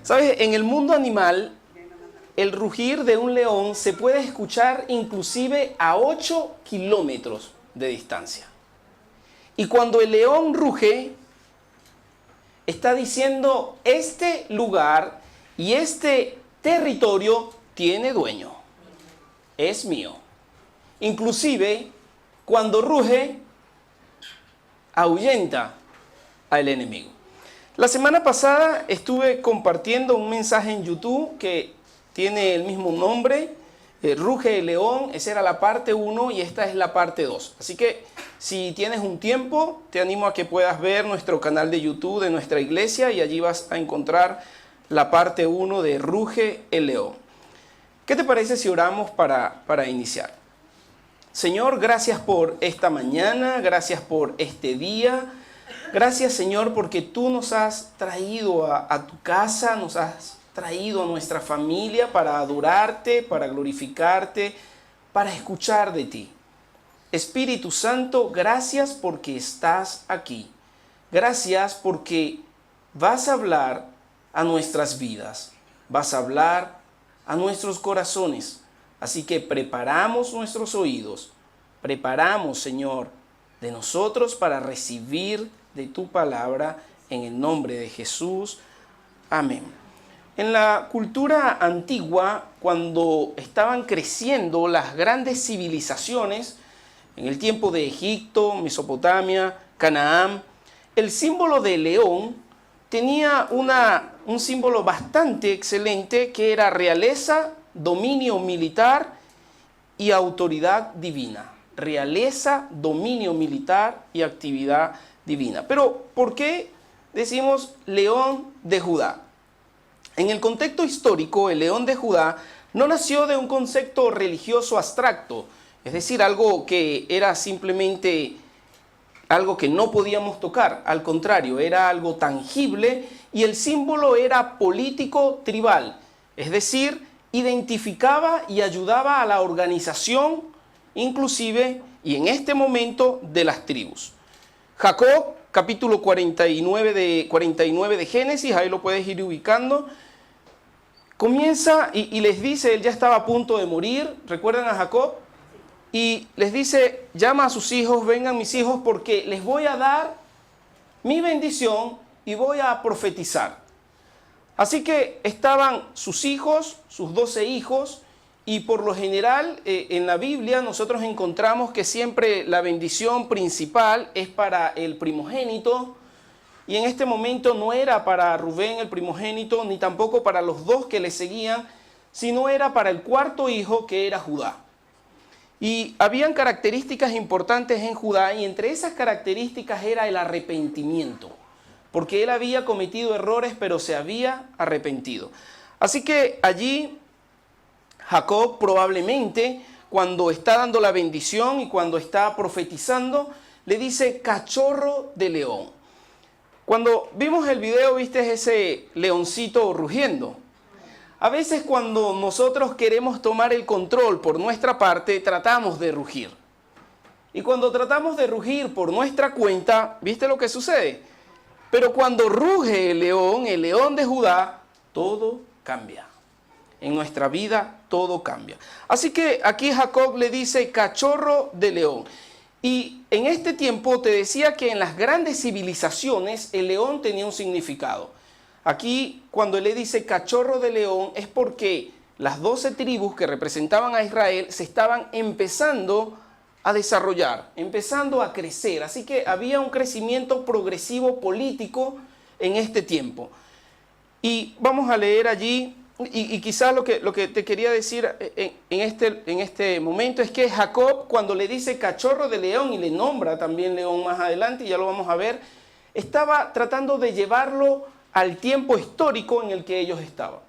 ¿Sabes? En el mundo animal, el rugir de un león se puede escuchar inclusive a 8 kilómetros de distancia. Y cuando el león ruge, está diciendo, este lugar y este territorio tiene dueño, es mío. Inclusive, cuando ruge, ahuyenta al enemigo. La semana pasada estuve compartiendo un mensaje en YouTube que tiene el mismo nombre, Ruge el León. Esa era la parte 1 y esta es la parte 2. Así que si tienes un tiempo, te animo a que puedas ver nuestro canal de YouTube de nuestra iglesia y allí vas a encontrar la parte 1 de Ruge el León. ¿Qué te parece si oramos para iniciar? Señor, gracias por esta mañana, gracias por este día. Gracias, Señor, porque tú nos has traído a tu casa, nos has traído a nuestra familia para adorarte, para glorificarte, para escuchar de ti. Espíritu Santo, gracias porque estás aquí. Gracias porque vas a hablar a nuestras vidas, vas a hablar a nuestros corazones. Así que preparamos nuestros oídos, preparamos, Señor, de nosotros para recibir de tu palabra en el nombre de Jesús. Amén. En la cultura antigua, cuando estaban creciendo las grandes civilizaciones, en el tiempo de Egipto, Mesopotamia, Canaán, el símbolo de león tenía un símbolo bastante excelente que era realeza, dominio militar y autoridad divina. Realeza, dominio militar y actividad divina. Pero, ¿por qué decimos león de Judá? En el contexto histórico, el león de Judá no nació de un concepto religioso abstracto, es decir, algo que era simplemente algo que no podíamos tocar. Al contrario, era algo tangible y el símbolo era político tribal, es decir, identificaba y ayudaba a la organización, inclusive, y en este momento, de las tribus. Jacob, capítulo 49 de Génesis, ahí lo puedes ir ubicando, comienza y les dice, él ya estaba a punto de morir, ¿recuerdan a Jacob? Y les dice, llama a sus hijos, vengan mis hijos, porque les voy a dar mi bendición y voy a profetizar. Así que estaban sus hijos, sus 12 hijos, y por lo general en la Biblia nosotros encontramos que siempre la bendición principal es para el primogénito, y en este momento no era para Rubén el primogénito, ni tampoco para los 2 que le seguían, sino era para el 4.º hijo, que era Judá. Y habían características importantes en Judá, y entre esas características era el arrepentimiento, porque él había cometido errores, pero se había arrepentido. Así que allí Jacob probablemente, cuando está dando la bendición y cuando está profetizando, le dice cachorro de león. Cuando vimos el video, viste ese leoncito rugiendo. A veces cuando nosotros queremos tomar el control por nuestra parte, tratamos de rugir. Y cuando tratamos de rugir por nuestra cuenta, ¿viste lo que sucede? Pero cuando ruge el león de Judá, todo cambia. En nuestra vida todo cambia. Así que aquí Jacob le dice cachorro de león. Y en este tiempo te decía que en las grandes civilizaciones el león tenía un significado. Aquí, cuando él le dice cachorro de león, es porque las 12 tribus que representaban a Israel se estaban empezando a desarrollar, empezando a crecer. Así que había un crecimiento progresivo político en este tiempo. Y vamos a leer allí, y quizás lo que te quería decir en este momento es que Jacob, cuando le dice cachorro de león y le nombra también león más adelante, y ya lo vamos a ver, estaba tratando de llevarlo al tiempo histórico en el que ellos estaban.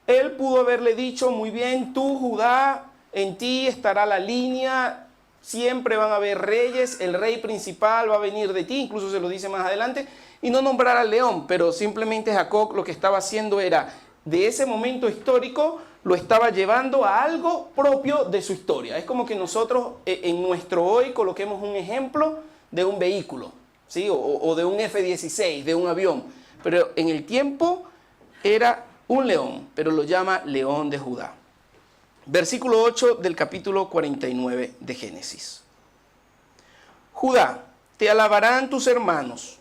Él pudo haberle dicho, muy bien, tú Judá, en ti estará la línea, siempre van a haber reyes, el rey principal va a venir de ti, incluso se lo dice más adelante, y no nombrar al león, pero simplemente Jacob lo que estaba haciendo era, de ese momento histórico, lo estaba llevando a algo propio de su historia. Es como que nosotros en nuestro hoy coloquemos un ejemplo de un vehículo, ¿sí? o de un F-16, de un avión, pero en el tiempo era un león, pero lo llama león de Judá. Versículo 8 del capítulo 49 de Génesis. Judá, te alabarán tus hermanos,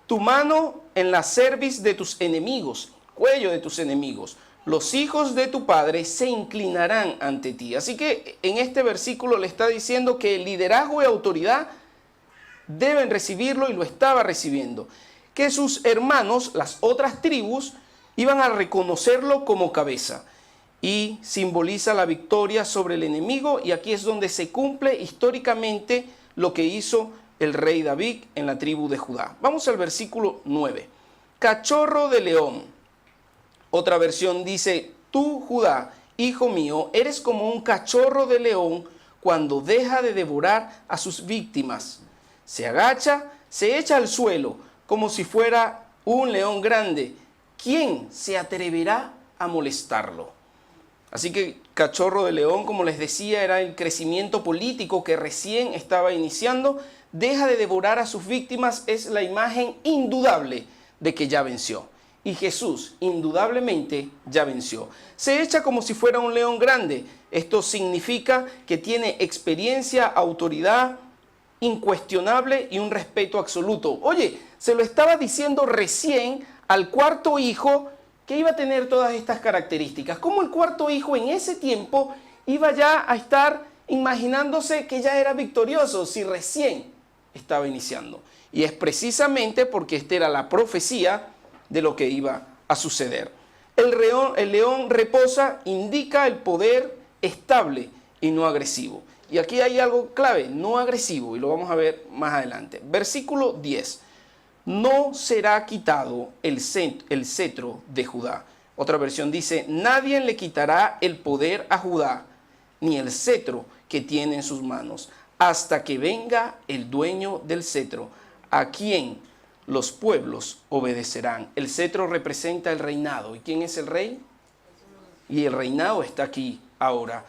tu mano en la cerviz de tus enemigos, cuello de tus enemigos. Los hijos de tu padre se inclinarán ante ti. Así que en este versículo le está diciendo que el liderazgo y autoridad deben recibirlo y lo estaba recibiendo. Que sus hermanos, las otras tribus, iban a reconocerlo como cabeza. Y simboliza la victoria sobre el enemigo, y aquí es donde se cumple históricamente lo que hizo el rey David en la tribu de Judá. Vamos al versículo 9. Cachorro de león. Otra versión dice, tú Judá, hijo mío, eres como un cachorro de león cuando deja de devorar a sus víctimas. Se agacha, se echa al suelo como si fuera un león grande. ¿Quién se atreverá a molestarlo? Así que cachorro de león, como les decía, era el crecimiento político que recién estaba iniciando. Deja de devorar a sus víctimas, es la imagen indudable de que ya venció. Y Jesús indudablemente ya venció. Se echa como si fuera un león grande. Esto significa que tiene experiencia, autoridad incuestionable y un respeto absoluto. Oye, se lo estaba diciendo recién al cuarto hijo que iba a tener todas estas características. ¿Cómo el cuarto hijo en ese tiempo iba ya a estar imaginándose que ya era victorioso si recién estaba iniciando? Y es precisamente porque esta era la profecía de lo que iba a suceder. El león reposa, indica el poder estable y no agresivo. Y aquí hay algo clave, no agresivo, y lo vamos a ver más adelante. Versículo 10. No será quitado el cetro de Judá. Otra versión dice, nadie le quitará el poder a Judá, ni el cetro que tiene en sus manos, hasta que venga el dueño del cetro, a quien los pueblos obedecerán. El cetro representa el reinado. ¿Y quién es el rey? Y el reinado está aquí ahora.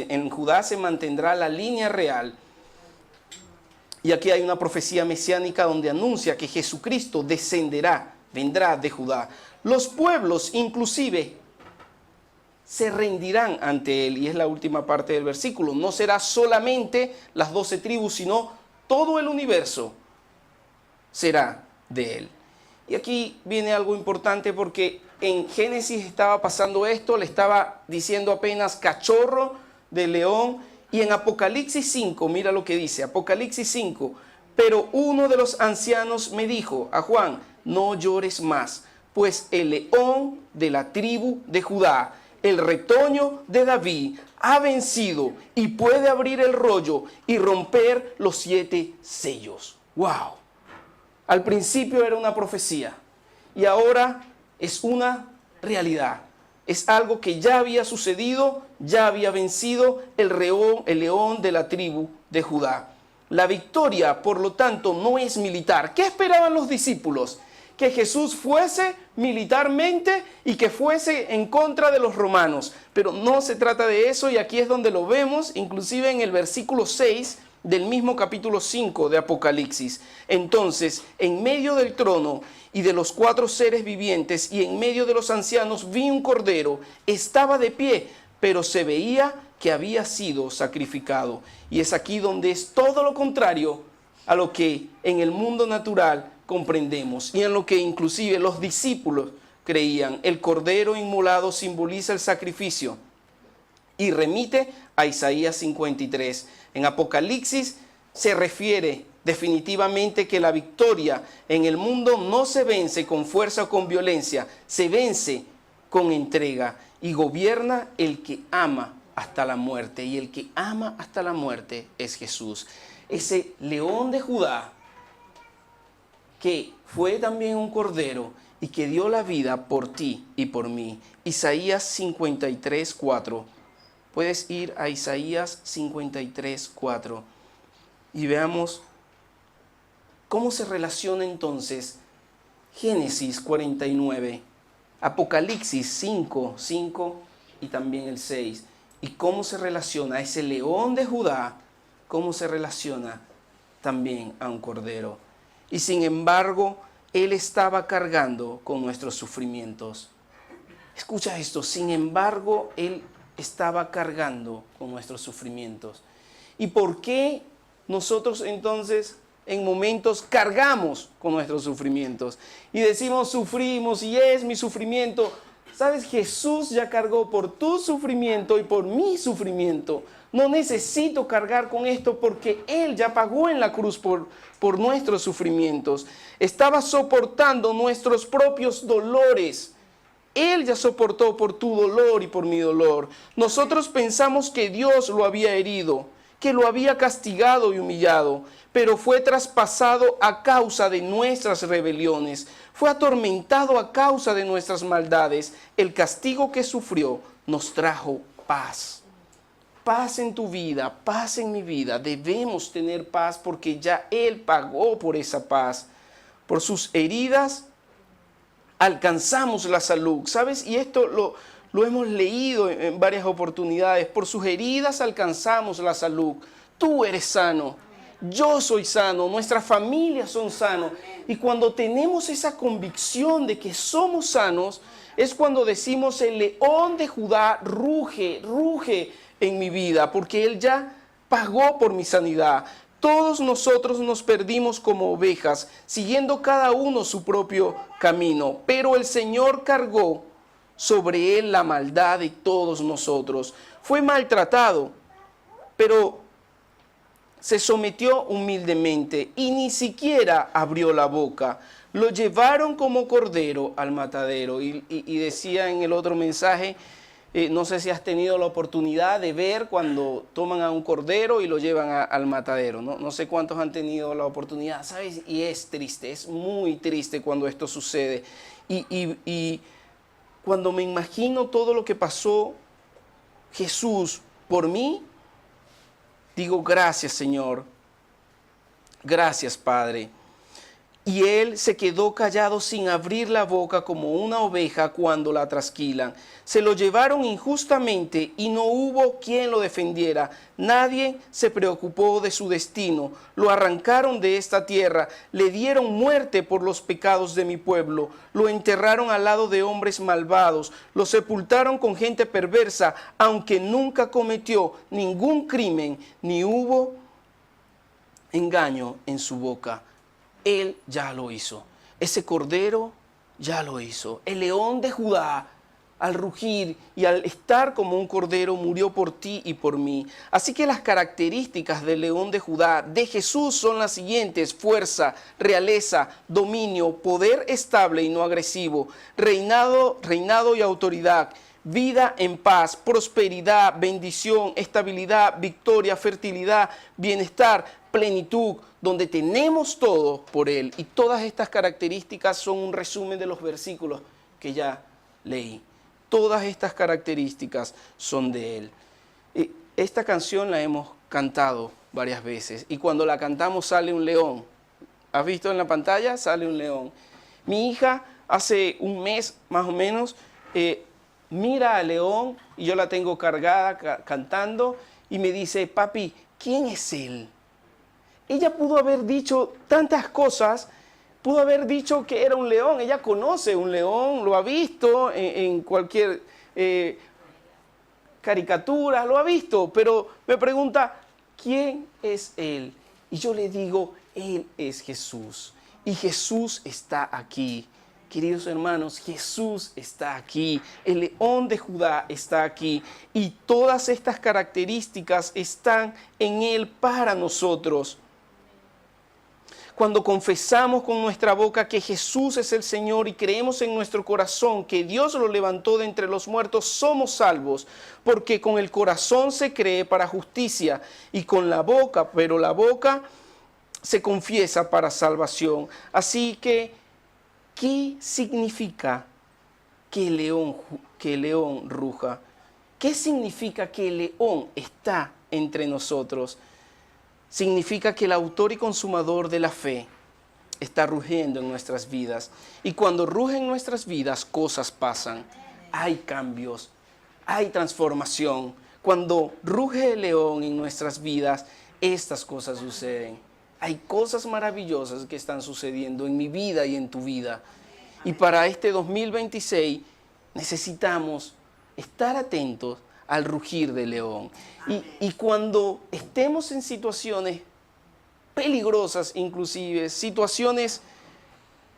En Judá se mantendrá la línea real. Y aquí hay una profecía mesiánica donde anuncia que Jesucristo vendrá de Judá. Los pueblos inclusive se rendirán ante él. Y es la última parte del versículo. No será solamente las 12 tribus, sino todo el universo será de él. Y aquí viene algo importante porque en Génesis estaba pasando esto, le estaba diciendo apenas cachorro de león. Y en Apocalipsis 5, mira lo que dice, Apocalipsis 5, pero uno de los ancianos me dijo a Juan, no llores más, pues el león de la tribu de Judá, el retoño de David, ha vencido y puede abrir el rollo y romper los 7 sellos. ¡Wow! Al principio era una profecía y ahora es una realidad. Es algo que ya había sucedido, ya había vencido el león de la tribu de Judá. La victoria, por lo tanto, no es militar. ¿Qué esperaban los discípulos? Que Jesús fuese militarmente y que fuese en contra de los romanos. Pero no se trata de eso, y aquí es donde lo vemos, inclusive en el versículo 6 del mismo capítulo 5 de Apocalipsis. Entonces, en medio del trono y de los 4 seres vivientes y en medio de los ancianos vi un cordero, estaba de pie, pero se veía que había sido sacrificado. Y es aquí donde es todo lo contrario a lo que en el mundo natural comprendemos y en lo que inclusive los discípulos creían. El cordero inmolado simboliza el sacrificio y remite a Isaías 53. En Apocalipsis se refiere definitivamente que la victoria en el mundo no se vence con fuerza o con violencia, se vence con entrega y gobierna el que ama hasta la muerte, y el que ama hasta la muerte es Jesús. Ese león de Judá que fue también un cordero y que dio la vida por ti y por mí. Isaías 53, 4. Puedes ir a Isaías 53, 4 y veamos cómo se relaciona entonces Génesis 49, Apocalipsis 5, 5 y también el 6. Y cómo se relaciona ese león de Judá, cómo se relaciona también a un cordero. Y sin embargo, Él estaba cargando con nuestros sufrimientos. Escucha esto, sin embargo, Él estaba cargando con nuestros sufrimientos. ¿Y por qué nosotros entonces en momentos cargamos con nuestros sufrimientos? Y decimos, sufrimos y es mi sufrimiento. ¿Sabes? Jesús ya cargó por tu sufrimiento y por mi sufrimiento. No necesito cargar con esto porque Él ya pagó en la cruz por nuestros sufrimientos. Estaba soportando nuestros propios dolores. Él ya soportó por tu dolor y por mi dolor. Nosotros pensamos que Dios lo había herido, que lo había castigado y humillado, pero fue traspasado a causa de nuestras rebeliones, fue atormentado a causa de nuestras maldades. El castigo que sufrió nos trajo paz. Paz en tu vida, paz en mi vida. Debemos tener paz porque ya Él pagó por esa paz. Por sus heridas alcanzamos la salud, ¿sabes? Y esto lo hemos leído en varias oportunidades. Por sus heridas alcanzamos la salud. Tú eres sano, yo soy sano, nuestras familias son sanos. Y cuando tenemos esa convicción de que somos sanos, es cuando decimos, el león de Judá ruge, ruge en mi vida, porque Él ya pagó por mi sanidad. Todos nosotros nos perdimos como ovejas, siguiendo cada uno su propio camino, pero el Señor cargó sobre Él la maldad de todos nosotros. Fue maltratado, pero se sometió humildemente y ni siquiera abrió la boca. Lo llevaron como cordero al matadero. Y decía en el otro mensaje, no sé si has tenido la oportunidad de ver cuando toman a un cordero y lo llevan al matadero. No sé cuántos han tenido la oportunidad, ¿sabes? Y es triste, es muy triste cuando esto sucede. Y cuando me imagino todo lo que pasó Jesús por mí, digo, gracias, Señor. Gracias, Padre. Y Él se quedó callado sin abrir la boca como una oveja cuando la trasquilan. Se lo llevaron injustamente y no hubo quien lo defendiera. Nadie se preocupó de su destino. Lo arrancaron de esta tierra. Le dieron muerte por los pecados de mi pueblo. Lo enterraron al lado de hombres malvados. Lo sepultaron con gente perversa, aunque nunca cometió ningún crimen, ni hubo engaño en su boca. Él ya lo hizo. Ese cordero ya lo hizo. El león de Judá, al rugir y al estar como un cordero, murió por ti y por mí. Así que las características del león de Judá, de Jesús, son las siguientes: fuerza, realeza, dominio, poder estable y no agresivo, reinado y autoridad, vida en paz, prosperidad, bendición, estabilidad, victoria, fertilidad, bienestar, plenitud, donde tenemos todo por Él. Y todas estas características son un resumen de los versículos que ya leí. Todas estas características son de Él. Esta canción la hemos cantado varias veces y cuando la cantamos sale un león. ¿Has visto en la pantalla? Sale un león. Mi hija hace un mes más o menos mira al león y yo la tengo cargada cantando y me dice, papi, ¿quién es él? Ella pudo haber dicho tantas cosas, pudo haber dicho que era un león. Ella conoce un león, lo ha visto en cualquier caricatura, lo ha visto, pero me pregunta, ¿quién es él? Y yo le digo, Él es Jesús. Y Jesús está aquí. Queridos hermanos, Jesús está aquí, el león de Judá está aquí y todas estas características están en Él para nosotros. Cuando confesamos con nuestra boca que Jesús es el Señor y creemos en nuestro corazón que Dios lo levantó de entre los muertos, somos salvos, porque con el corazón se cree para justicia y con la boca, pero la boca se confiesa para salvación. Así que, ¿qué significa que el león ruja? ¿Qué significa que el león está entre nosotros? Significa que el autor y consumador de la fe está rugiendo en nuestras vidas. Y cuando ruge en nuestras vidas, cosas pasan. Hay cambios, hay transformación. Cuando ruge el león en nuestras vidas, estas cosas suceden. Hay cosas maravillosas que están sucediendo en mi vida y en tu vida. Y para este 2026 necesitamos estar atentos al rugir del león. Y cuando estemos en situaciones peligrosas, inclusive, situaciones,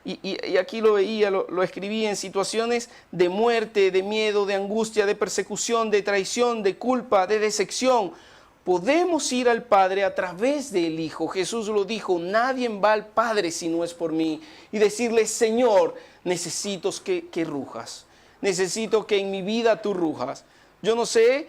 y aquí lo veía, lo escribí, en situaciones de muerte, de miedo, de angustia, de persecución, de traición, de culpa, de decepción, podemos ir al Padre a través del Hijo. Jesús lo dijo, nadie va al Padre si no es por mí. Y decirle, Señor, necesito que rujas. Necesito que en mi vida tú rujas. Yo no sé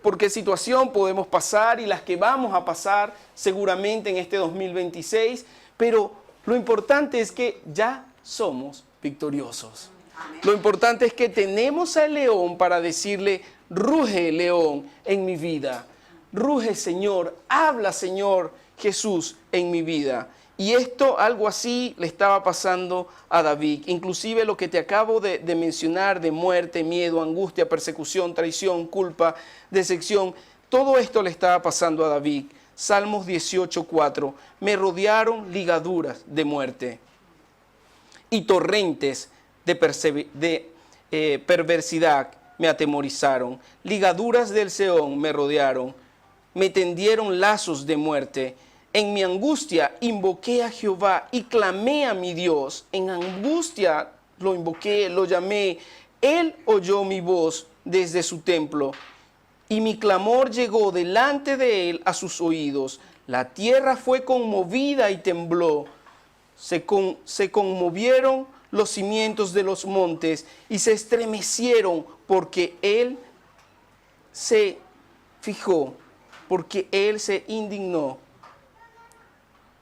por qué situación podemos pasar y las que vamos a pasar seguramente en este 2026, pero lo importante es que ya somos victoriosos. Amén. Lo importante es que tenemos al león para decirle, ruge león en mi vida. Ruge Señor, habla Señor Jesús en mi vida. Y esto, algo así, le estaba pasando a David. Inclusive lo que te acabo de mencionar de muerte, miedo, angustia, persecución, traición, culpa, decepción. Todo esto le estaba pasando a David. Salmos 18:4. Me rodearon ligaduras de muerte y torrentes de perversidad me atemorizaron. Ligaduras del Seón me rodearon. Me tendieron lazos de muerte. En mi angustia invoqué a Jehová y clamé a mi Dios. En angustia lo invoqué, lo llamé. Él oyó mi voz desde su templo y mi clamor llegó delante de él a sus oídos. La tierra fue conmovida y tembló. Se conmovieron los cimientos de los montes y se estremecieron porque él se fijó, porque él se indignó.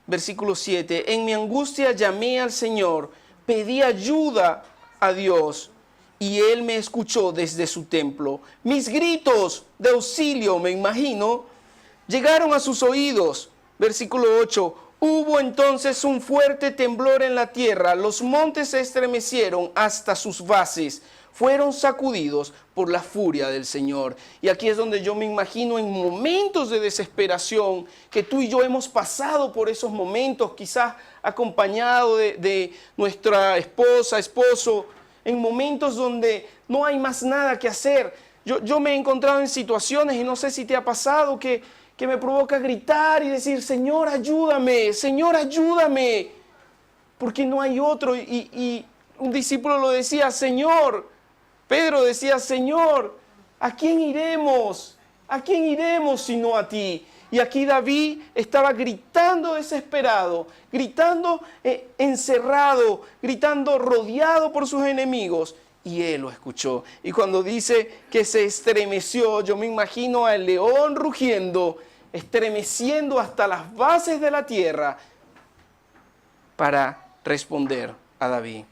Versículo 7, en mi angustia llamé al Señor, pedí ayuda a Dios y Él me escuchó desde su templo. Mis gritos de auxilio, me imagino, llegaron a sus oídos. Versículo 8, hubo entonces un fuerte temblor en la tierra, los montes se estremecieron hasta sus bases. Fueron sacudidos por la furia del Señor. Y aquí es donde yo me imagino en momentos de desesperación, que tú y yo hemos pasado por esos momentos, quizás acompañado de nuestra esposa, esposo, en momentos donde no hay más nada que hacer. Yo me he encontrado en situaciones, y no sé si te ha pasado, que me provoca gritar y decir, Señor, ayúdame, porque no hay otro. Y un discípulo lo decía, Señor, Pedro decía, Señor, ¿a quién iremos? ¿A quién iremos sino a ti? Y aquí David estaba gritando desesperado, gritando encerrado, gritando rodeado por sus enemigos. Y él lo escuchó. Y cuando dice que se estremeció, yo me imagino al león rugiendo, estremeciendo hasta las bases de la tierra para responder a David.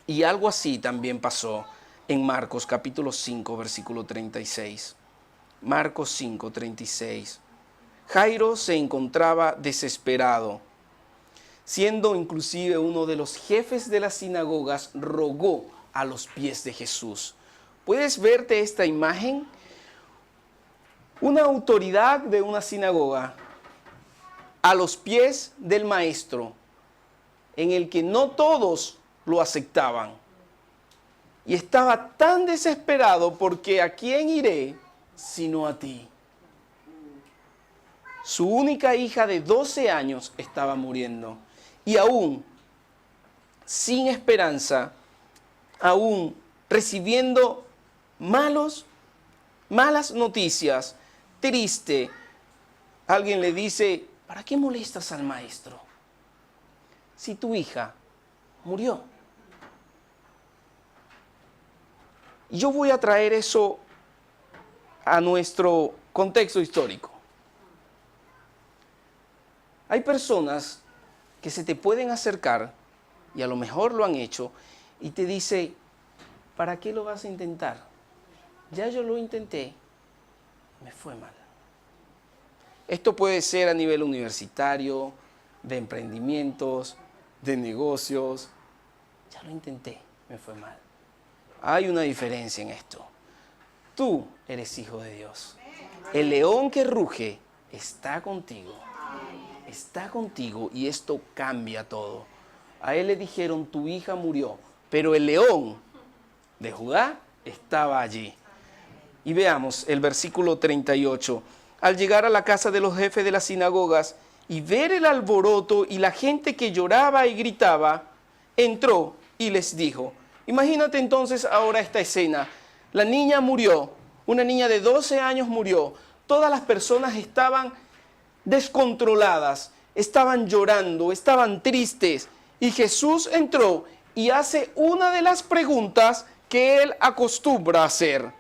Y algo así también pasó en Marcos capítulo 5, versículo 36. Marcos 5, 36. Jairo se encontraba desesperado. Siendo inclusive uno de los jefes de las sinagogas, rogó a los pies de Jesús. ¿Puedes verte esta imagen? Una autoridad de una sinagoga a los pies del maestro, en el que no todos lo aceptaban. Y estaba tan desesperado porque ¿a quién iré sino a ti? Su única hija de 12 años estaba muriendo. y aún sin esperanza, aún recibiendo malas noticias, triste, alguien le dice, ¿para qué molestas al maestro? Si tu hija murió. Yo voy a traer eso a nuestro contexto histórico. Hay personas que se te pueden acercar, y a lo mejor lo han hecho, y te dice, ¿para qué lo vas a intentar? Ya yo lo intenté, me fue mal. Esto puede ser a nivel universitario, de emprendimientos, de negocios. Ya lo intenté, me fue mal. Hay una diferencia en esto. Tú eres hijo de Dios. El león que ruge está contigo. Está contigo y esto cambia todo. A él le dijeron, tu hija murió, pero el león de Judá estaba allí. Y veamos el versículo 38. Al llegar a la casa de los jefes de las sinagogas y ver el alboroto y la gente que lloraba y gritaba, entró y les dijo, imagínate entonces ahora esta escena. La niña murió, una niña de 12 años murió. Todas las personas estaban descontroladas, estaban llorando, estaban tristes. Y Jesús entró y hace una de las preguntas que él acostumbra hacer.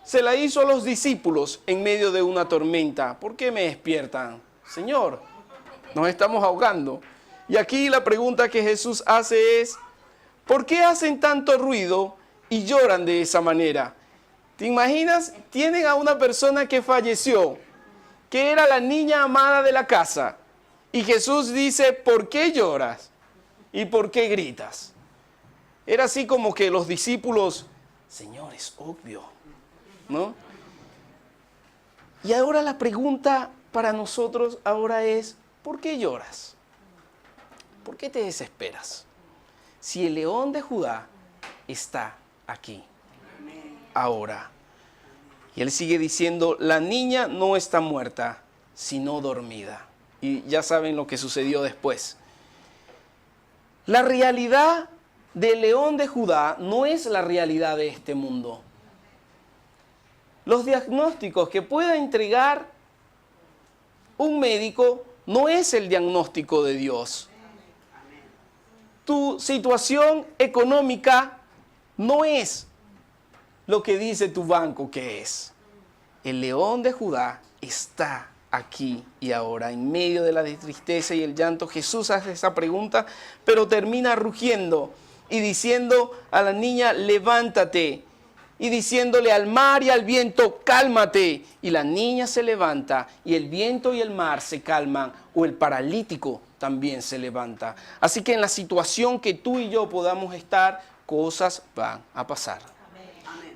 Se la hizo a los discípulos en medio de una tormenta. ¿Por qué me despiertan? Señor, nos estamos ahogando. Y aquí la pregunta que Jesús hace es, ¿por qué hacen tanto ruido y lloran de esa manera? ¿Te imaginas? Tienen a una persona que falleció, que era la niña amada de la casa. Y Jesús dice, ¿por qué lloras? ¿Y por qué gritas? Era así como que los discípulos, Señor, es obvio, ¿no? Y ahora la pregunta para nosotros ahora es, ¿por qué lloras? ¿Por qué te desesperas? Si el león de Judá está aquí, ahora. Y él sigue diciendo, la niña no está muerta, sino dormida. Y ya saben lo que sucedió después. La realidad del león de Judá no es la realidad de este mundo. Los diagnósticos que pueda entregar un médico no es el diagnóstico de Dios. Tu situación económica no es lo que dice tu banco que es. El león de Judá está aquí y ahora, en medio de la tristeza y el llanto. Jesús hace esa pregunta, pero termina rugiendo y diciendo a la niña, levántate, y diciéndole al mar y al viento, cálmate. Y la niña se levanta y el viento y el mar se calman, o el paralítico también se levanta. Así que en la situación que tú y yo podamos estar, cosas van a pasar.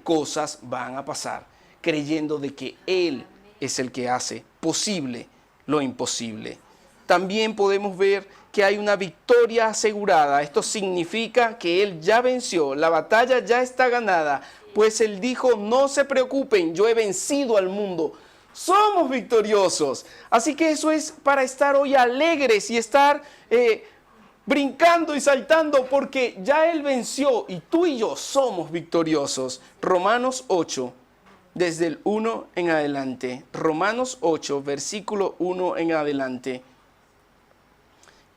Cosas van a pasar, creyendo de que Él es el que hace posible lo imposible. También podemos ver que hay una victoria asegurada. Esto significa que Él ya venció, la batalla ya está ganada, pues Él dijo, no se preocupen, yo he vencido al mundo. Somos victoriosos. Así que eso es para estar hoy alegres y estar brincando y saltando, porque ya Él venció y tú y yo somos victoriosos. Romanos 8, desde el 1 en adelante. Romanos 8, versículo 1 en adelante.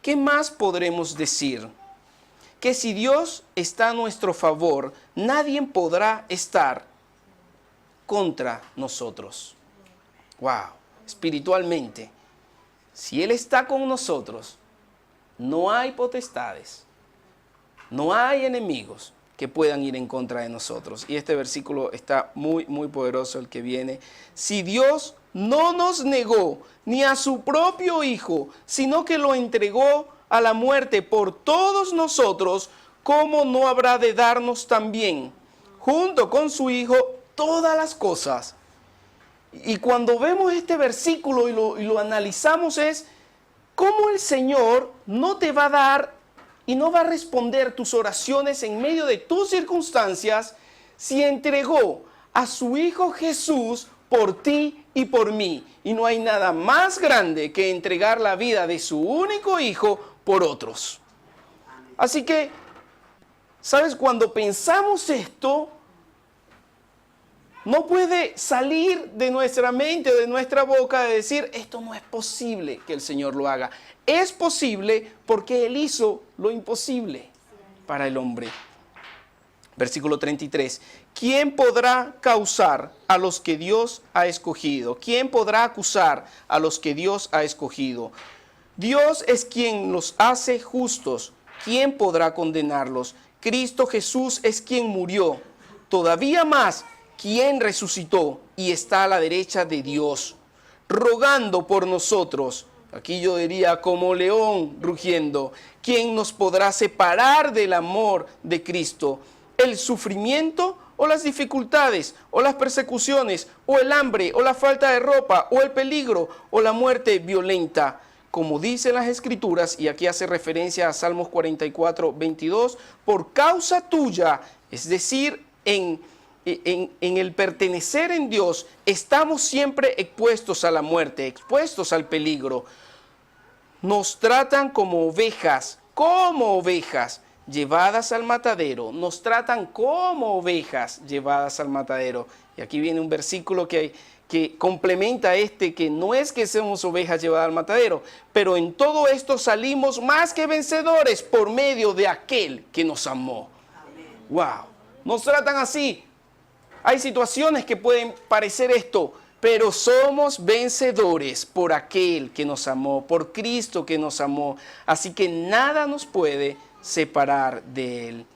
¿Qué más podremos decir? Que si Dios está a nuestro favor, nadie podrá estar contra nosotros. Wow, espiritualmente, si Él está con nosotros, no hay potestades, no hay enemigos que puedan ir en contra de nosotros. Y este versículo está muy, muy poderoso, el que viene. Si Dios no nos negó ni a su propio Hijo, sino que lo entregó a la muerte por todos nosotros, ¿cómo no habrá de darnos también, junto con su Hijo, todas las cosas? Y cuando vemos este versículo y lo analizamos, es cómo el Señor no te va a dar y no va a responder tus oraciones en medio de tus circunstancias, si entregó a su Hijo Jesús por ti y por mí. Y no hay nada más grande que entregar la vida de su único Hijo por otros. Así que, ¿sabes? Cuando pensamos esto, no puede salir de nuestra mente o de nuestra boca de decir, esto no es posible que el Señor lo haga. Es posible porque Él hizo lo imposible para el hombre. Versículo 33. ¿Quién podrá causar a los que Dios ha escogido? ¿Quién podrá acusar a los que Dios ha escogido? Dios es quien los hace justos. ¿Quién podrá condenarlos? Cristo Jesús es quien murió. Todavía más, quien resucitó y está a la derecha de Dios, rogando por nosotros. Aquí yo diría como león rugiendo. ¿Quién nos podrá separar del amor de Cristo? ¿El sufrimiento o las dificultades o las persecuciones o el hambre o la falta de ropa o el peligro o la muerte violenta? Como dicen las Escrituras, y aquí hace referencia a Salmos 44, 22, por causa tuya, es decir, en el pertenecer en Dios, estamos siempre expuestos a la muerte, expuestos al peligro. Nos tratan como ovejas, llevadas al matadero. Nos tratan como ovejas llevadas al matadero. Y aquí viene un versículo que complementa que no es que seamos ovejas llevadas al matadero, pero en todo esto salimos más que vencedores por medio de aquel que nos amó. Amén. ¡Wow! Nos tratan así. Hay situaciones que pueden parecer esto, pero somos vencedores por aquel que nos amó, por Cristo que nos amó. Así que nada nos puede separar de Él.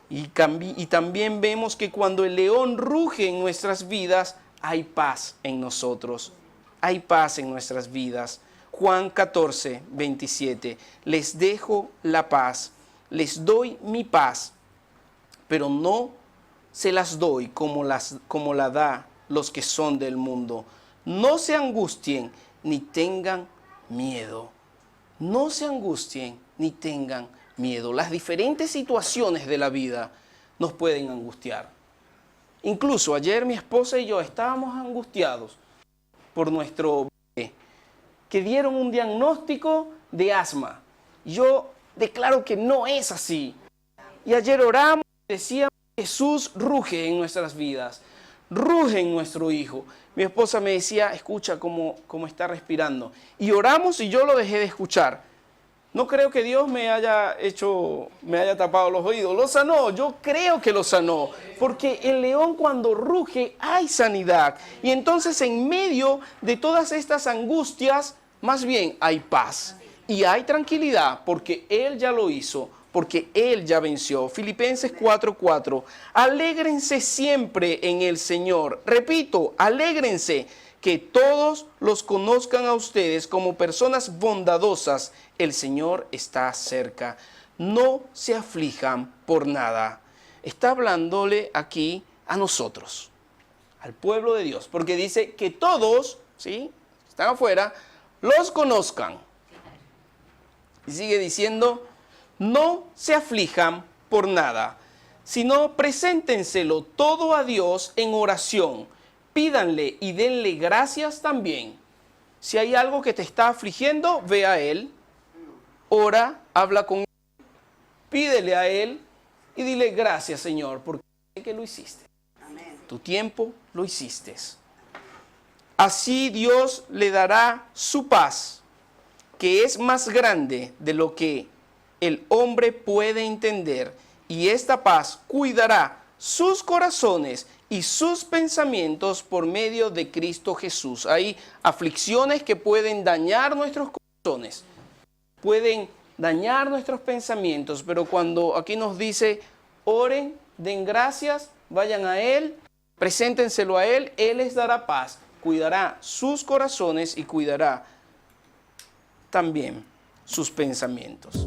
Y también vemos que cuando el león ruge en nuestras vidas, hay paz en nosotros. Hay paz en nuestras vidas. Juan 14, 27. Les dejo la paz, les doy mi paz, pero no se las doy como la da los que son del mundo. No se angustien ni tengan miedo. No se angustien ni tengan miedo. Las diferentes situaciones de la vida nos pueden angustiar. Incluso ayer mi esposa y yo estábamos angustiados por nuestro bebé, que dieron un diagnóstico de asma. Yo declaro que no es así. Y ayer oramos y decíamos, Jesús ruge en nuestras vidas, ruge en nuestro hijo. Mi esposa me decía, escucha cómo está respirando. Y oramos y yo lo dejé de escuchar. No creo que Dios me haya tapado los oídos. Lo sanó, yo creo que lo sanó. Porque el león cuando ruge hay sanidad. Y entonces en medio de todas estas angustias, más bien hay paz. Y hay tranquilidad porque Él ya lo hizo. Porque Él ya venció. Filipenses 4:4. Alégrense siempre en el Señor. Repito, alégrense. Que todos los conozcan a ustedes como personas bondadosas. El Señor está cerca. No se aflijan por nada. Está hablándole aquí a nosotros, al pueblo de Dios. Porque dice que todos, ¿sí?, están afuera, los conozcan. Y sigue diciendo, no se aflijan por nada, sino preséntenselo todo a Dios en oración. Pídanle y denle gracias también. Si hay algo que te está afligiendo, ve a Él, ora, habla con Él, pídele a Él y dile gracias, Señor, porque sé que lo hiciste. Amén. Tu tiempo lo hiciste. Así Dios le dará su paz, que es más grande de lo que el hombre puede entender, y esta paz cuidará sus corazones y sus pensamientos por medio de Cristo Jesús. Hay aflicciones que pueden dañar nuestros corazones, pueden dañar nuestros pensamientos, pero cuando aquí nos dice, oren, den gracias, vayan a Él, preséntenselo a Él, Él les dará paz, cuidará sus corazones y cuidará también sus pensamientos.